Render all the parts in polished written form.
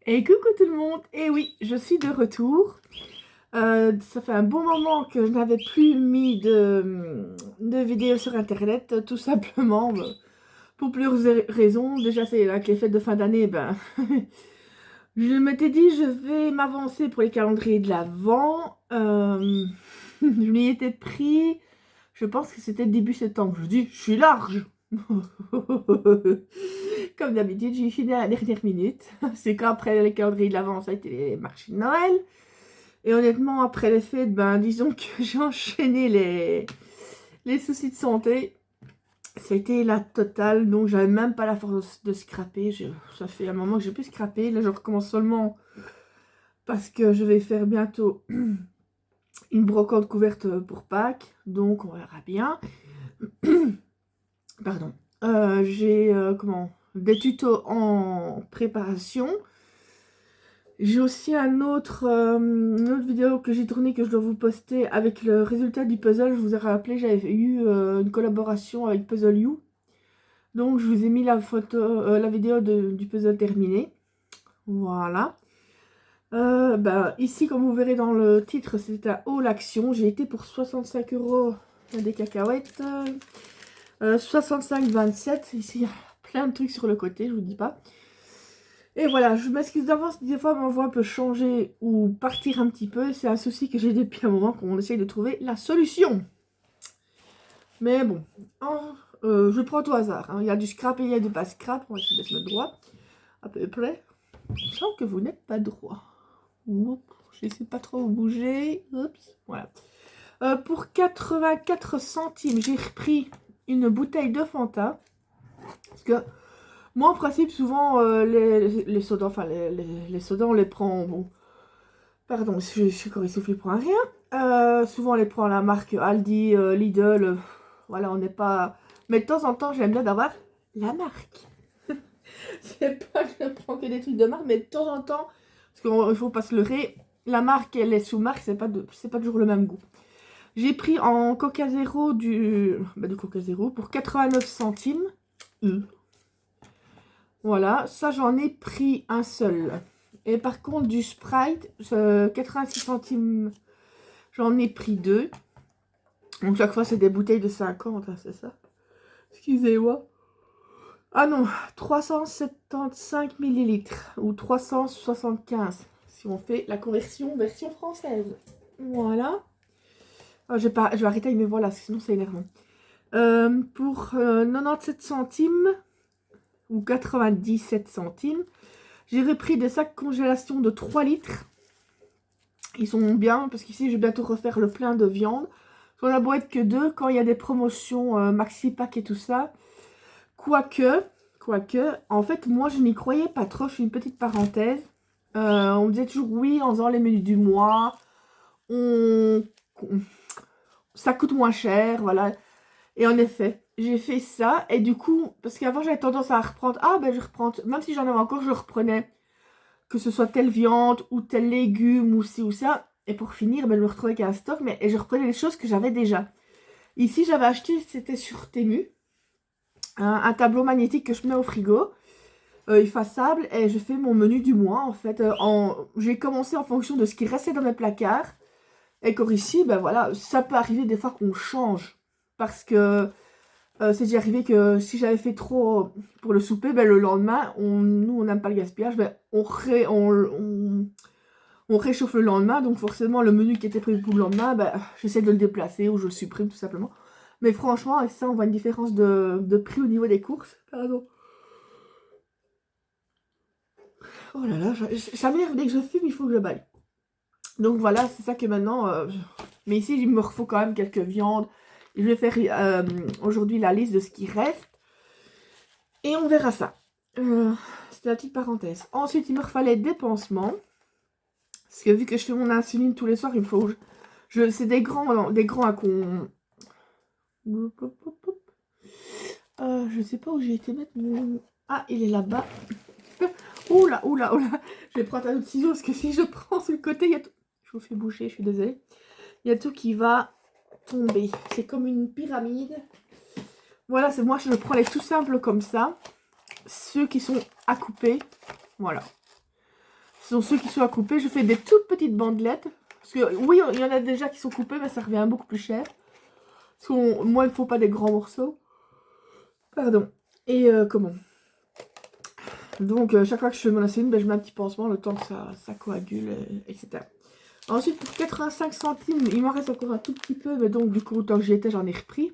Et coucou tout le monde. Et oui, je suis de retour. Ça fait un bon moment que je n'avais plus mis de vidéos sur internet, tout simplement, pour plusieurs raisons. Déjà, c'est avec les fêtes de fin d'année, je m'étais dit je vais m'avancer pour les calendriers de l'Avent. Je m'y étais pris, je pense que c'était début septembre. Je dis, je suis large. Comme d'habitude, j'ai fini à la dernière minute. C'est qu'après les calendriers de l'Avent, ça a été les marchés de Noël. Et honnêtement, après les fêtes, disons que j'ai enchaîné les soucis de santé. C'était la totale, donc j'avais même pas la force de scraper. Ça fait un moment que j'ai plus scrappé. Là, je recommence seulement parce que je vais faire bientôt une brocante couverte pour Pâques. Donc, on verra bien. Pardon. J'ai des tutos en préparation. J'ai aussi une autre vidéo que j'ai tournée que je dois vous poster avec le résultat du puzzle. Je vous ai rappelé, j'avais eu une collaboration avec Puzzle You. Donc je vous ai mis la vidéo du puzzle terminé. Voilà. Ici, comme vous verrez dans le titre, c'est un haul action. J'ai été pour 65 € des cacahuètes. 65,27. Ici, il y a plein de trucs sur le côté, je vous dis pas. Et voilà, je m'excuse d'avance, des fois ma voix peut changer ou partir un petit peu. C'est un souci que j'ai depuis un moment qu'on essaye de trouver la solution. Mais bon, je prends tout hasard. Hein. Il y a du scrap et il y a du pas scrap. On va essayer de se mettre droit, à peu près. Je sens que vous n'êtes pas droit. Oups, j'essaie pas trop de bouger. Oups, voilà. Pour 84 centimes, j'ai repris une bouteille de Fanta. Parce que moi, en principe, souvent, les sodas, les sodas, on les prend, bon, pardon, je suis encore essoufflée pour un rien. Souvent, on les prend à la marque Aldi, Lidl, voilà, on n'est pas... Mais de temps en temps, j'aime bien d'avoir la marque. C'est pas que je prends que des trucs de marque, mais de temps en temps, parce qu'il faut pas se leurrer, la marque, elle est sous marque, c'est pas toujours le même goût. J'ai pris en Coca Zéro du Coca Zéro pour 89 centimes. Voilà, ça j'en ai pris un seul. Et par contre du Sprite, 86 centimes, j'en ai pris deux. Donc chaque fois c'est des bouteilles de 50, hein, c'est ça. Excusez-moi. Ah non, 375 millilitres ou 375 si on fait la conversion version française. Voilà. Ah, je vais arrêter avec mes voilà, sinon c'est énervant. Pour 97 centimes ou 97 centimes, j'ai repris des sacs congélation de 3 litres. Ils sont bien parce qu'ici je vais bientôt refaire le plein de viande. Sur la boîte que 2 quand il y a des promotions maxi pack et tout ça. Quoique, en fait moi je n'y croyais pas trop, je fais une petite parenthèse. On me disait toujours oui en faisant les menus du mois. Ça coûte moins cher, voilà. Et en effet, j'ai fait ça. Et du coup, parce qu'avant j'avais tendance à reprendre. Ah ben je reprends, même si j'en avais encore, je reprenais. Que ce soit telle viande ou tel légume ou ci ou ça. Et pour finir, je me retrouvais qu'à un stock, et je reprenais les choses que j'avais déjà. Ici, j'avais acheté, c'était sur Temu, un tableau magnétique que je mets au frigo, effaçable, et je fais mon menu du mois, en fait. J'ai commencé en fonction de ce qui restait dans mes placards, et comme ici, ben voilà, ça peut arriver des fois qu'on change, parce que c'est déjà arrivé que si j'avais fait trop pour le souper, le lendemain, nous on n'aime pas le gaspillage, on réchauffe le lendemain, donc forcément le menu qui était prévu pour le lendemain, j'essaie de le déplacer ou je le supprime tout simplement. Mais franchement, avec ça, on voit une différence de prix au niveau des courses. Pardon. Oh là là, ça m'énerve dès que je fume, il faut que je baille. Donc voilà, c'est ça que maintenant... Mais ici, il me faut quand même quelques viandes. Je vais faire aujourd'hui la liste de ce qui reste. Et on verra ça. C'était la petite parenthèse. Ensuite, il me refallait des pansements. Parce que vu que je fais mon insuline tous les soirs, il me faut... c'est des grands à qu'on... je sais pas où j'ai été mettre mon... Ah, il est là-bas. Oula. Je vais prendre un autre ciseau parce que si je prends sur le côté, il y a tout... Je vous fais boucher, je suis désolée. Il y a tout qui va tomber. C'est comme une pyramide. Voilà, c'est moi, je prends les tout simples comme ça. Ceux qui sont à couper. Voilà. Ce sont ceux qui sont à couper. Je fais des toutes petites bandelettes. Parce que oui, il y en a déjà qui sont coupés, mais ça revient beaucoup plus cher. Parce que moi, il ne faut pas des grands morceaux. Pardon. Et comment? Donc, chaque fois que je fais mon assiette, ben, je mets un petit pansement le temps que ça coagule, etc. Ensuite, pour 85 centimes, il m'en reste encore un tout petit peu. Mais donc, du coup, autant que j'y étais, j'en ai repris.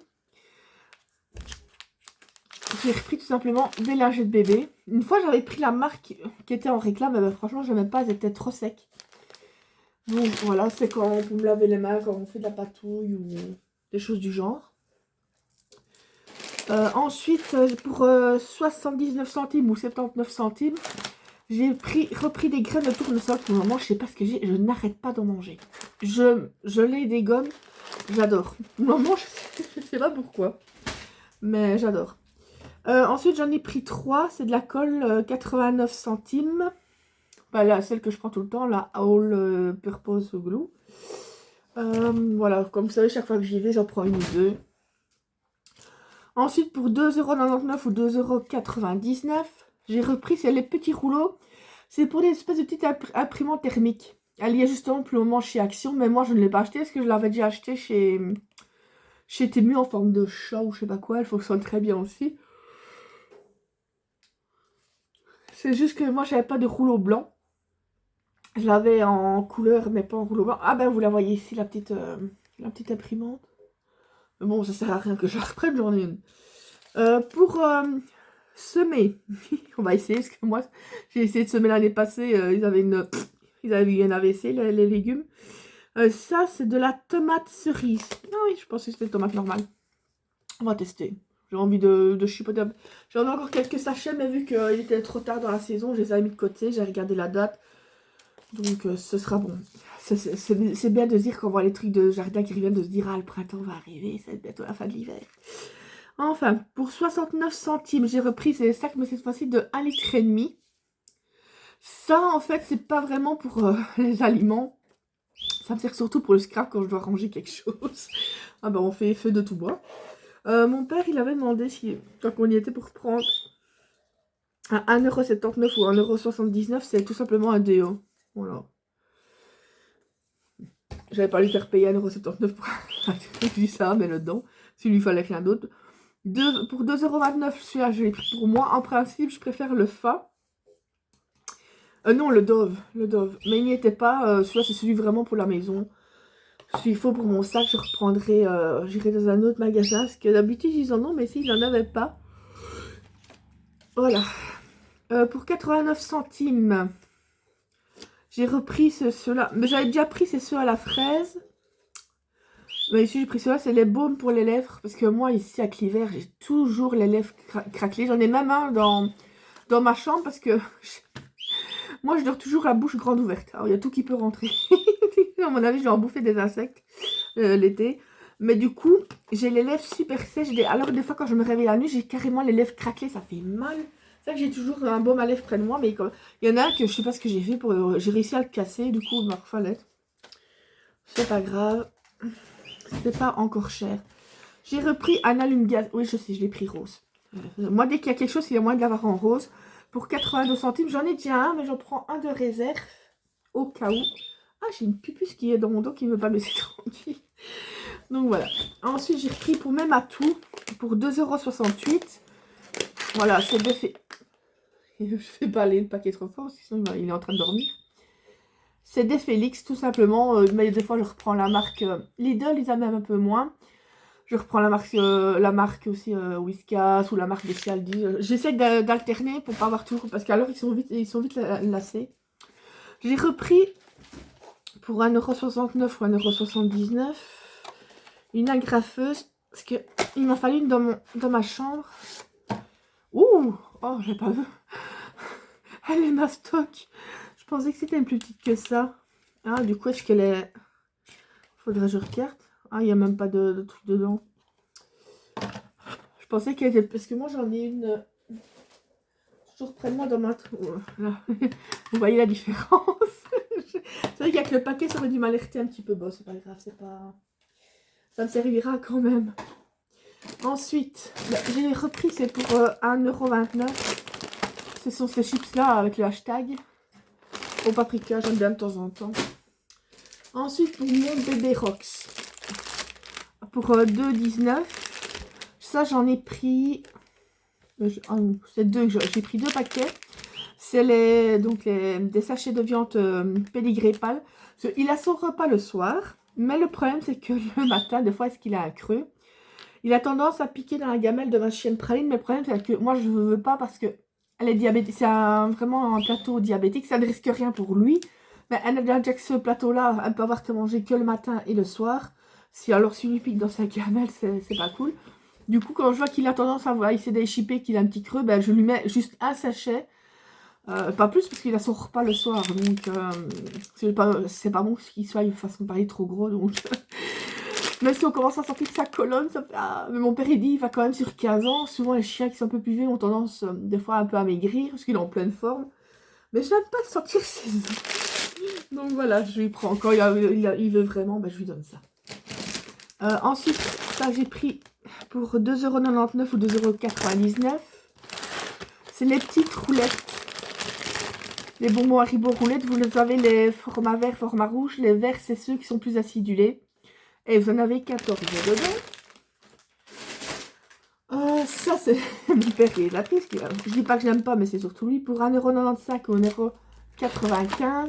J'ai repris tout simplement des lingettes bébé. Une fois, j'avais pris la marque qui était en réclame. Et ben, franchement, je n'aimais pas, elles étaient trop secs. Donc, voilà, c'est quand vous me lavez les mains, quand on fait de la patouille ou des choses du genre. Ensuite, pour 79 centimes ou 79 centimes, j'ai repris des graines de tournesol. Pour le moment, je sais pas ce que j'ai. Je n'arrête pas d'en manger. Je l'ai des gommes. J'adore. Pour le moment, je sais pas pourquoi. Mais j'adore. Ensuite, j'en ai pris 3. C'est de la colle 89 centimes. Bah, là, celle que je prends tout le temps, la All Purpose Glue. Voilà, comme vous savez, chaque fois que j'y vais, j'en prends une ou deux. Ensuite, pour 2,99 € ou 2,99 €, j'ai repris, c'est les petits rouleaux. C'est pour des espèces de petites imprimantes thermiques. Elle y est justement pour le moment chez Action, mais moi je ne l'ai pas acheté parce que je l'avais déjà acheté chez Temu en forme de chat ou je sais pas quoi. Elle fonctionne très bien aussi. C'est juste que moi j'avais pas de rouleau blanc. Je l'avais en couleur mais pas en rouleau blanc. Ah ben vous la voyez ici, la petite imprimante. Mais bon, ça sert à rien que je la reprenne, j'en ai une. Pour semer, on va essayer parce que moi j'ai essayé de semer l'année passée, ils avaient eu un AVC les légumes. Ça c'est de la tomate cerise. Ah oui, je pensais que c'était tomate normale. On va tester. J'ai envie de chipoter. J'en ai encore quelques sachets, mais vu qu'il était trop tard dans la saison, je les ai mis de côté, j'ai regardé la date. Donc ce sera bon. C'est bien de se dire qu'on voit les trucs de jardin qui reviennent, de se dire ah le printemps va arriver, c'est bientôt la fin de l'hiver. Enfin, pour 69 centimes, j'ai repris ces sacs, mais cette fois-ci de 1,5 litre. Ça, en fait, c'est pas vraiment pour les aliments. Ça me sert surtout pour le scrap quand je dois ranger quelque chose. Ah ben, on fait feu de tout bois. Mon père, il avait demandé, si, quand on y était pour prendre à 1,79 € ou 1,79 €, c'est tout simplement un déo. Voilà. J'avais pas lui faire payer 1,79 € pour un truc, ça, mais dedans. S'il lui fallait rien d'autre. Pour 2,29 €, celui-là, je l'ai pris pour moi. En principe, je préfère le Fa. Non, le Dove. Mais il n'y était pas. Celui-là, c'est celui vraiment pour la maison. S'il faut pour mon sac, je reprendrai. J'irai dans un autre magasin. Parce que d'habitude, ils en ont, mais s'ils n'en avaient pas. Voilà. Pour 89 centimes, j'ai repris ceux-là. Mais j'avais déjà pris ceux à la fraise. Mais ici, j'ai pris ceux-là, c'est les baumes pour les lèvres. Parce que moi, ici, avec l'hiver, j'ai toujours les lèvres craquelées. J'en ai même un dans ma chambre parce que moi, je dors toujours la bouche grande ouverte. Alors, il y a tout qui peut rentrer. À mon avis, je vais en bouffer des insectes l'été. Mais du coup, j'ai les lèvres super sèches. Alors, des fois, quand je me réveille la nuit, j'ai carrément les lèvres craquelées. Ça fait mal. C'est ça que j'ai toujours un baume à lèvres près de moi. Mais il y en a un que je sais pas ce que j'ai fait pour. J'ai réussi à le casser. Du coup, il m'a refait. C'est pas grave. C'était pas encore cher. J'ai repris un allume-gaz. Oui, je sais, je l'ai pris rose. Moi, dès qu'il y a quelque chose, il y a moyen de l'avoir en rose. Pour 82 centimes, j'en ai déjà un, mais j'en prends un de réserve. Au cas où. Ah, j'ai une pupuce qui est dans mon dos qui ne veut pas me laisser tranquille. Donc voilà. Ensuite, j'ai repris pour même à tout. Pour 2,68 €. Voilà, c'est défait. Je fais pas aller le paquet trop fort, sinon il est en train de dormir. C'est des Félix, tout simplement. Mais des fois, je reprends la marque Lidl, ils en aiment un peu moins. Je reprends la marque aussi Whiskas ou la marque de chez Aldi. J'essaie d'alterner pour pas avoir tout. Parce qu'alors, ils sont vite lassés. J'ai repris pour 1,69 € ou 1,79 € une agrafeuse. Parce qu'il m'en fallait une dans ma chambre. Ouh! Oh, j'ai pas vu. Elle est mastoc. Je pensais que c'était une plus petite que ça. Ah, du coup, est-ce qu'elle est... Faudrait que je regarde. Ah, il n'y a même pas de truc dedans. Je pensais qu'elle était... Parce que moi, j'en ai une... Toujours près de moi dans ma... Là. Vous voyez la différence. C'est vrai qu'avec le paquet, ça aurait dû m'alerter un petit peu. Bon, c'est pas grave, c'est pas... Ça me servira quand même. Ensuite, j'ai repris, c'est pour 1,29 €. Ce sont ces chips-là avec le hashtag. Au paprika, j'aime bien de temps en temps. Ensuite, pour mon bébé Rox. Pour 2,19. Ça, j'en ai pris... c'est deux, j'ai pris 2 paquets. C'est des sachets de viande pédigrée pâle. Il a son repas le soir. Mais le problème, c'est que le matin, des fois, est-ce qu'il a un creux? Il a tendance à piquer dans la gamelle de ma chienne Praline. Mais le problème, c'est que moi, je ne veux pas parce que elle est diabétique. C'est vraiment un plateau diabétique. Ça ne risque rien pour lui. Mais elle a déjà que ce plateau-là, elle peut avoir que manger que le matin et le soir. Alors, s'il lui pique dans sa gamelle, c'est pas cool. Du coup, quand je vois qu'il a tendance à essayer d'échipper, qu'il a un petit creux, ben, je lui mets juste un sachet. Pas plus, parce qu'il a son repas le soir. Donc, c'est pas bon qu'il soit une façon de parler trop gros. Donc, même si on commence à sentir que sa colonne, ça fait... Ah, mais mon père, il dit, il va quand même sur 15 ans. Souvent, les chiens qui sont un peu plus vieux ont tendance, des fois, un peu à maigrir, parce qu'il est en pleine forme. Mais je n'aime pas sentir ses os. Donc, voilà, je lui prends. Quand il veut vraiment, ben, je lui donne ça. Ensuite, ça, j'ai pris pour 2,99 € ou 2,99 €. C'est les petites roulettes. Les bonbons Haribo roulettes, vous les avez les formats verts, format rouge. Les verts, c'est ceux qui sont plus acidulés. Et vous en avez 14 dedans. Ça, c'est mon père qui est la prise. Je dis pas que je n'aime pas, mais c'est surtout lui. Pour 1,95 € ou 1,95 €,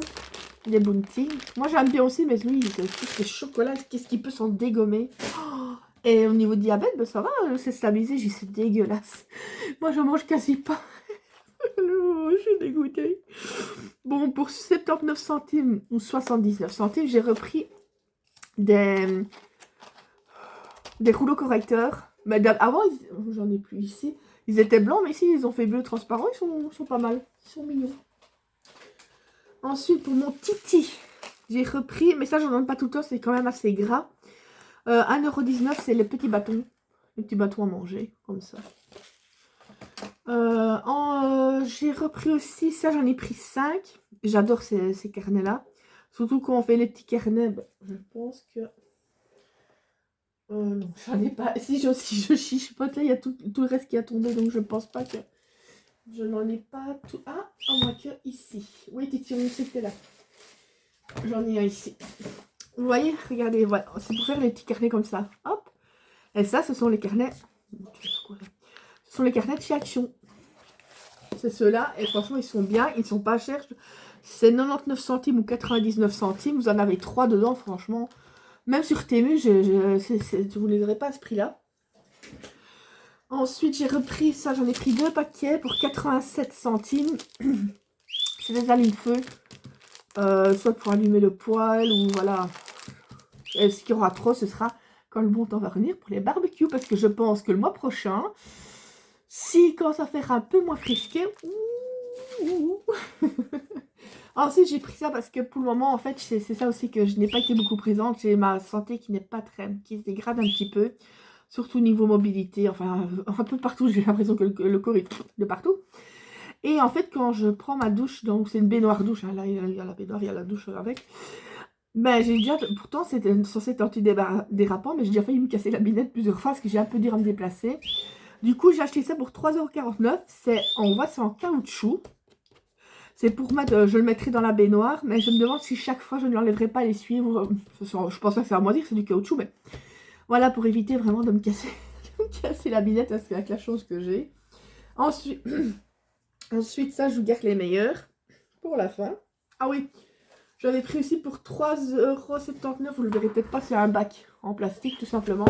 les Bounty. Moi, j'aime bien aussi, mais lui, c'est chocolat. Qu'est-ce qu'il peut s'en dégommer? Et au niveau diabète, ben, ça va, c'est stabilisé. J'ai dit, c'est dégueulasse. Moi, je mange quasi pas. Je suis dégoûtée. Bon, pour 79 centimes ou 79 centimes, j'ai repris des rouleaux correcteurs. Mais avant, j'en ai plus ici. Ils étaient blancs, mais ici, ils ont fait bleu transparent. Ils sont pas mal. Ils sont mignons. Ensuite, pour mon Titi, j'ai repris, mais ça, j'en donne pas tout le temps, c'est quand même assez gras. 1,19 €, c'est les petits bâtons. Les petits bâtons à manger, comme ça. J'ai repris aussi, ça j'en ai pris 5. J'adore ces carnets-là. Surtout quand on fait les petits carnets, ben, je pense que... non, j'en ai pas. Si je chiche pas, là, il y a tout le reste qui a tombé, donc je pense pas que... Je n'en ai pas tout... Ah, à moins que ici. Oui, Titi, on sait que t'es là. J'en ai un ici. Vous voyez, regardez, voilà. C'est pour faire les petits carnets comme ça. Hop. Et ça, ce sont les carnets... Ce sont les carnets de chez Action. C'est ceux-là. Et franchement, ils sont bien. Ils sont pas chers. C'est 99 centimes ou 99 centimes. Vous en avez 3 dedans, franchement. Même sur Temu, vous ne les aurez pas à ce prix-là. Ensuite, j'ai repris ça. J'en ai pris 2 paquets pour 87 centimes. C'est des allume-feu. Soit pour allumer le poêle ou voilà. Et ce qu'il y aura trop, ce sera quand le bon temps va venir pour les barbecues. Parce que je pense que le mois prochain, s'il commence à faire un peu moins frisqué... Ensuite, j'ai pris ça parce que pour le moment, en fait, c'est ça aussi que je n'ai pas été beaucoup présente. J'ai ma santé qui n'est pas très... qui se dégrade un petit peu. Surtout niveau mobilité. Enfin, un peu partout, j'ai l'impression que le corps est de partout. Et en fait, quand je prends ma douche, donc c'est une baignoire douche. Hein, là, il y a la baignoire, il y a la douche avec. Ben, j'ai déjà... Pourtant, c'était censé être antidérapant, mais j'ai déjà failli me casser la binette plusieurs fois parce que j'ai un peu dur à me déplacer. Du coup, j'ai acheté ça pour 3,49 €. On voit, c'est en caoutchouc. C'est pour mettre, je le mettrai dans la baignoire, mais je me demande si chaque fois je ne l'enlèverai pas les suivre. Je pense pas que ça va me dire, c'est du caoutchouc, mais voilà, pour éviter vraiment de me casser, la binette avec la chose que j'ai. Ensuite, ça, je vous garde les meilleurs pour la fin. Ah oui, j'avais pris aussi pour 3,79 €, vous le verrez peut-être pas, c'est un bac en plastique tout simplement.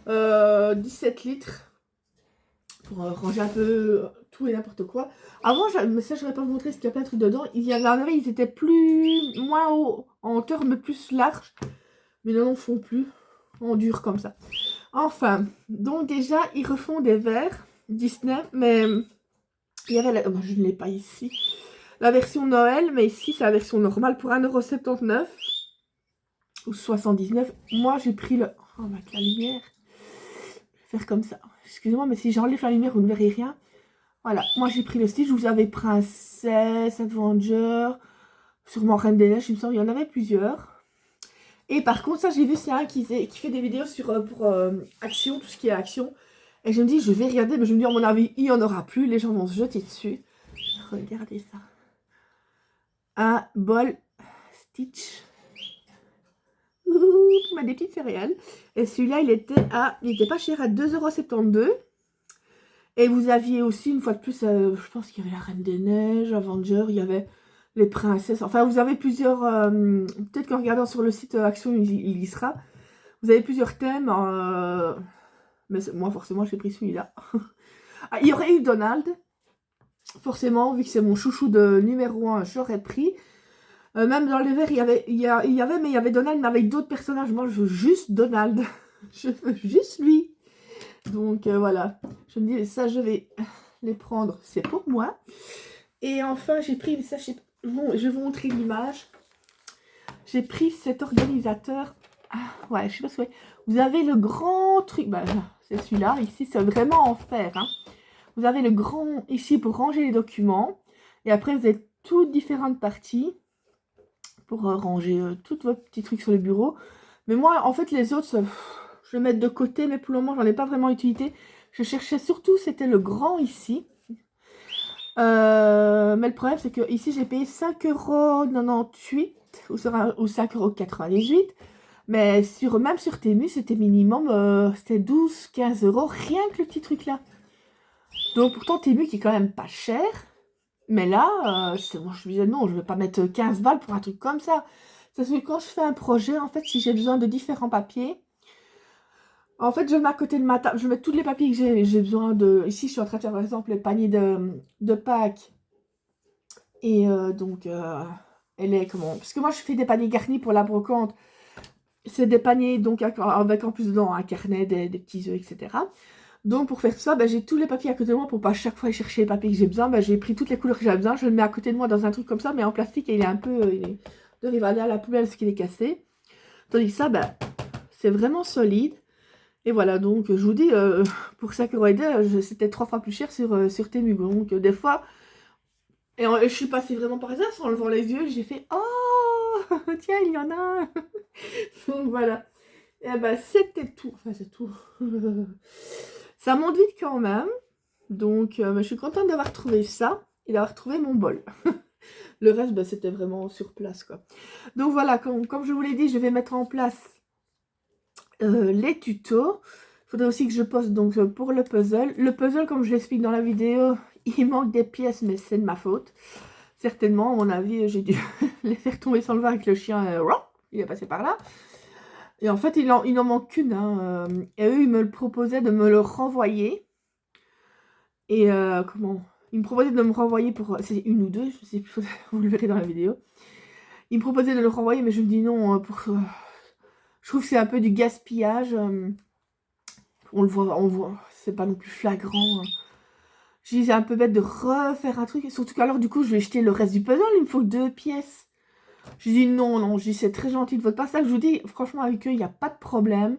17 litres. Pour ranger un peu tout et n'importe quoi. Avant, mais ça, je n'aurais pas vous montrer ce qu'il y a plein de trucs dedans. Il y en avait, ils étaient moins haut en hauteur, mais plus larges. Mais non, on ne font plus en dur comme ça. Enfin, donc déjà, ils refont des verres Disney, mais il y avait je ne l'ai pas ici. La version Noël, mais ici, c'est la version normale pour 1,79 € ou 79 €. Moi, j'ai pris le... Oh, avec la lumière. Je vais faire comme ça. Excusez-moi, mais si j'enlève la lumière, vous ne verrez rien. Voilà, moi j'ai pris le style, je vous avais Princesse, Avenger, sûrement Reine des Neiges, il me semble, il y en avait plusieurs. Et par contre, ça j'ai vu, c'est un qui fait des vidéos pour Action, tout ce qui est Action. Et je me dis, je vais regarder, mais je me dis, à mon avis, il n'y en aura plus, les gens vont se jeter dessus. Regardez ça. un bol Stitch. Ouh, des petites céréales. Et celui-là, il était pas cher, à 2,72 €. Et vous aviez aussi, une fois de plus, je pense qu'il y avait la Reine des Neiges, Avenger, il y avait les princesses. Enfin, vous avez plusieurs... peut-être qu'en regardant sur le site Action, il y sera. Vous avez plusieurs thèmes. Mais moi, forcément, j'ai pris celui-là. Ah, il y aurait eu Donald. Forcément, vu que c'est mon chouchou de numéro 1, j'aurais pris. Même dans les verres, mais il y avait Donald, mais avec d'autres personnages. Moi, je veux juste Donald. Je veux juste lui. Donc, voilà. Je me dis, ça, je vais les prendre. C'est pour moi. Et enfin, j'ai pris, ça, je vais vous montrer l'image. J'ai pris cet organisateur. Ah, ouais, je sais pas ce que vous avez le grand truc. Bah, c'est celui-là. Ici, c'est vraiment en fer. Hein. Vous avez le grand ici pour ranger les documents. Et après, vous avez toutes différentes parties pour ranger tous vos petits trucs sur le bureau. Mais moi, en fait, les autres, je vais mettre de côté. Mais pour le moment, j'en ai pas vraiment utilité. Je cherchais surtout, c'était le grand ici. Mais le problème, c'est que ici, j'ai payé 5,98 € ou 5,98 €. Mais même sur Temu, c'était minimum, c'était 12-15 €, rien que le petit truc là. Donc pourtant, Temu qui est quand même pas cher. Mais là, moi, je me disais non, je ne vais pas mettre 15 balles pour un truc comme ça. Parce que quand je fais un projet, en fait, si j'ai besoin de différents papiers, en fait, je mets à côté de ma table, je mets tous les papiers que j'ai besoin de... Ici, je suis en train de faire, par exemple, les paniers de Pâques. Et donc, elle est comment... Parce que moi, je fais des paniers garnis pour la brocante. C'est des paniers, donc, avec en plus dedans un carnet, des petits œufs, etc. Donc, pour faire ça, ben, j'ai tous les papiers à côté de moi pour pas chaque fois aller chercher les papiers que j'ai besoin. Ben, j'ai pris toutes les couleurs que j'ai besoin. Je le mets à côté de moi dans un truc comme ça, mais en plastique. Et il est un peu... il devrait aller à la poubelle parce qu'il est cassé. Tandis que ça, ben, c'est vraiment solide. Et voilà, donc je vous dis, pour 5,2 €, c'était 3 fois plus cher sur Temu. Donc des fois, et je suis passée vraiment par hasard, en levant les yeux, j'ai fait « Oh, tiens, il y en a un !» Donc voilà. Et ben c'était tout. Enfin, c'est tout. Ça monte vite quand même. Donc je suis contente d'avoir trouvé ça et d'avoir trouvé mon bol. Le reste, ben, c'était vraiment sur place, quoi. Donc voilà, comme je vous l'ai dit, je vais mettre en place les tutos. Il faudrait aussi que je poste donc pour le puzzle. Le puzzle, comme je l'explique dans la vidéo, il manque des pièces, mais c'est de ma faute. Certainement, à mon avis, j'ai dû les faire tomber sans le voir avec le chien. Il est passé par là. Et en fait, il en manque qu'une. Hein, et eux, ils me le proposaient de me le renvoyer. Et comment... Ils me proposaient de me renvoyer pour... C'est une ou deux, je sais plus, vous le verrez dans la vidéo. Ils me proposaient de le renvoyer, mais je me dis non, je trouve que c'est un peu du gaspillage. On voit, c'est pas non plus flagrant. Je dis, c'est un peu bête de refaire un truc. Surtout qu'alors, du coup, je vais jeter le reste du puzzle. Il me faut 2 pièces. Je dis non. Je dis, c'est très gentil de votre part. Ça, je vous dis, franchement, avec eux, il n'y a pas de problème.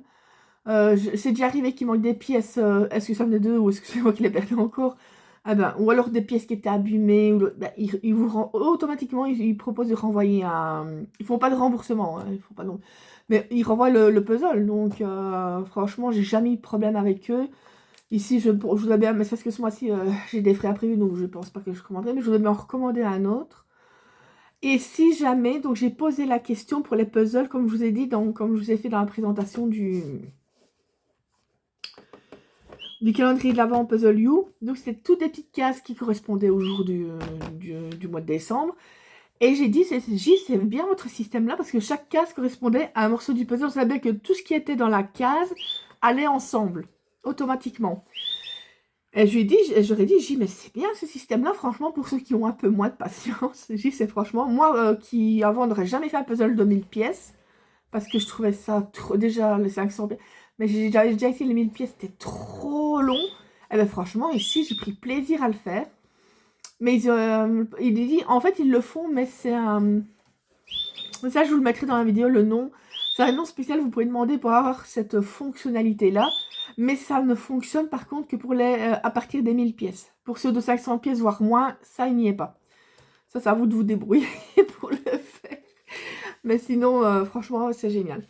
C'est déjà arrivé qu'il manque des pièces. Est-ce que ça venait d'eux ou est-ce que c'est moi qui les perdais encore? Ah ben, ou alors des pièces qui étaient abîmées. Ils vous automatiquement, ils proposent de renvoyer un... Ils font pas de remboursement. Hein, ils font pas non. Mais ils renvoient le puzzle. Donc, franchement, j'ai jamais eu de problème avec eux. Ici, je voudrais bien, mais c'est parce que ce mois-ci, j'ai des frais imprévus, donc je pense pas que je commanderai, mais je voudrais bien en recommander un autre. Et si jamais, donc j'ai posé la question pour les puzzles, comme je vous ai dit, comme je vous ai fait dans la présentation du calendrier de l'Avent Puzzle You. Donc c'était toutes des petites cases qui correspondaient au jour du mois de décembre. Et j'ai dit, c'est bien votre système-là, parce que chaque case correspondait à un morceau du puzzle. On savait bien que tout ce qui était dans la case allait ensemble, automatiquement. Et j'aurais dit, mais c'est bien ce système-là, franchement, pour ceux qui ont un peu moins de patience. C'est franchement, moi qui avant n'aurais jamais fait un puzzle de 1000 pièces, parce que je trouvais ça trop, déjà les 500 pièces, mais j'ai déjà essayé les 1000 pièces, c'était trop long. Et bien franchement, ici, j'ai pris plaisir à le faire. Mais il dit, en fait, ils le font, mais c'est un... Ça, je vous le mettrai dans la vidéo, le nom. C'est un nom spécial, vous pouvez demander pour avoir cette fonctionnalité-là. Mais ça ne fonctionne par contre que pour à partir des 1000 pièces. Pour ceux de 500 pièces, voire moins, ça, il n'y est pas. Ça, c'est à vous de vous débrouiller pour le faire. Mais sinon, franchement, c'est génial.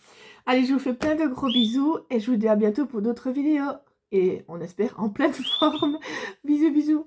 Allez, je vous fais plein de gros bisous et je vous dis à bientôt pour d'autres vidéos. Et on espère en pleine forme. Bisous, bisous.